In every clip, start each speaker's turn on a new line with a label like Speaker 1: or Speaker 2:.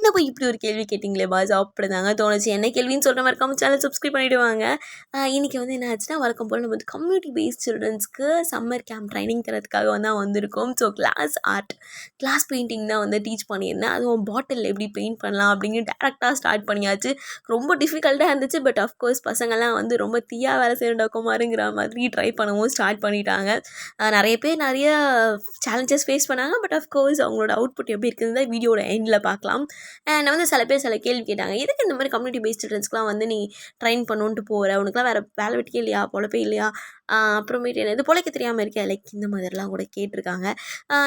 Speaker 1: என்ன போய் இப்படி ஒரு கேள்வி கேட்டிங்களே பாஸ் அப்படிதாங்க தோணுச்சு. என்ன கேள்வின்னு சொல்கிற மறக்காம சேனல் சப்ஸ்கிரைப் பண்ணிவிடுவாங்க. இன்றைக்கி வந்து என்ன ஆச்சுன்னா வழக்கம் போல் நம்ம வந்து கம்யூனிட்டி பேஸ்ட் சில்ட்ரன்ஸ்க்கு சம்மர் கேம்ப் ட்ரைனிங் தரதுக்காக தான் வந்திருக்கோம். ஸோ கிளாஸ் பெயிண்டிங் தான் வந்து டீச் பண்ணியிருந்தேன். அதுவும் பாட்டில் எப்படி பெயிண்ட் பண்ணலாம் அப்படின்னு டேரெக்டாக ஸ்டார்ட் பண்ணியாச்சு. ரொம்ப டிஃபிகல்ட்டாக இருந்துச்சு. பட் அஃப்கோர்ஸ் பசங்கள்லாம் வந்து ரொம்ப தீயா வேலை செய்யணும்டா குமாருங்கிற மாதிரி ட்ரை பண்ணவும் ஸ்டார்ட் பண்ணிட்டாங்க. நிறைய பேர் நிறைய சேலஞ்சஸ் ஃபேஸ் பண்ணாங்க. பட் அஃப்கோர்ஸ் அவங்களோட அவுட்புட் எப்படி இருக்குதுன்னு தான் வீடியோட எண்டில் பார்க்கலாம். அண்ட் வந்து சில பேர் சில கேள்வி கேட்டாங்க. எதுக்கு இந்த மாதிரி கம்யூனிட்டி பேஸ்ட் சில்ட்ரன்ஸ்க்குலாம் வந்து நீ ட்ரைன் பண்ணணுன்ட்டு போகிற, உனக்குலாம் வேறு வேலை வெட்டியே இல்லையா, பொழப்பே இல்லையா, அப்புறமேட்டு என்னது பொழைக்க தெரியாமல் இருக்கேன், லைக் இந்த மாதிரிலாம் கூட கேட்டிருக்காங்க.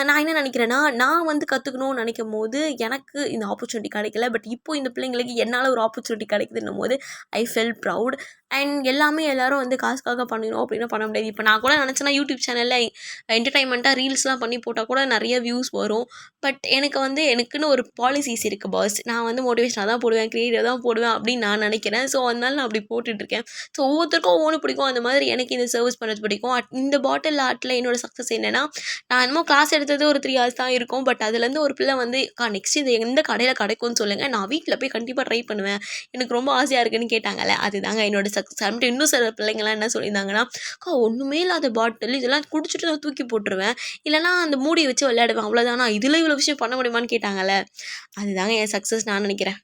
Speaker 1: நான் என்ன நினைக்கிறேன்னா, நான் வந்து கற்றுக்கணும்னு நினைக்கும் போது எனக்கு இந்த ஆப்பர்ச்சுனிட்டி கிடைக்கல. பட் இப்போ இந்த பிள்ளைங்களுக்கு என்னால் ஒரு ஆப்பர்ச்சுனிட்டி கிடைக்குதுன்னும் போது ஐ ஃபெல் ப்ரவுட். அண்ட் எல்லாமே எல்லோரும் வந்து காசுக்காக பண்ணிடும் அப்படின்னா பண்ண முடியாது. இப்போ நான் கூட நினச்சேன்னா யூடியூப் சேனலில் என்டர்டைன்மெண்ட்டாக ரீல்ஸ்லாம் பண்ணி போட்டால் கூட நிறைய வியூஸ் வரும். பட் எனக்குன்னு ஒரு பாலிசிஸ் இருக்குது பாஸ். நான் வந்து மோட்டிவேஷனாக தான் போடுவேன், க்ரியேட்டிவாக தான் போடுவேன் அப்படின்னு நான் நினைக்கிறேன். ஸோ அதனால நான் அப்படி போட்டுட்ருக்கேன். ஸோ ஒவ்வொருத்தருக்கும் ஒவ்வொன்று பிடிக்கும். அந்த மாதிரி எனக்கு இந்த சர்வீஸ் பண்ணுறது பிடிக்கும். இந்த பாட்டில் ஆர்ட்டில் என்னோடய சக்ஸஸ் என்னென்னா, நான் என்னமோ கிளாஸ் எடுத்தது ஒரு 3 ஹவர்ஸ் தான் இருக்கும். பட் அதுலேருந்து ஒரு பிள்ளை வந்து நெக்ஸ்ட் இது எந்த கடையில் கிடைக்கும்னு சொல்லுங்கள், நான் வீட்டில் போய் கண்டிப்பாக ட்ரை பண்ணுவேன், எனக்கு ரொம்ப ஆசையாக இருக்குன்னு கேட்டாங்கல்ல, அதுதாங்க என்னோட சக்ஸஸ். அப்படின்ட்டு இன்னும் சில பிள்ளைங்கள்லாம் என்ன சொல்லியிருந்தாங்கன்னா, ஒன்றுமே இல்லாத பாட்டில் இதெல்லாம் குடிச்சிட்டு நான் தூக்கி போட்டுருவேன், இல்லைனா அந்த மூடியை வச்சு விளையாடுவேன், அவ்வளோதானா, இதில் இவ்வளோ விஷயம் பண்ண முடியுமான்னு கேட்டாங்கல்ல, அதுதாங்க என் சக்ஸஸ் நான் நினைக்கிறேன்.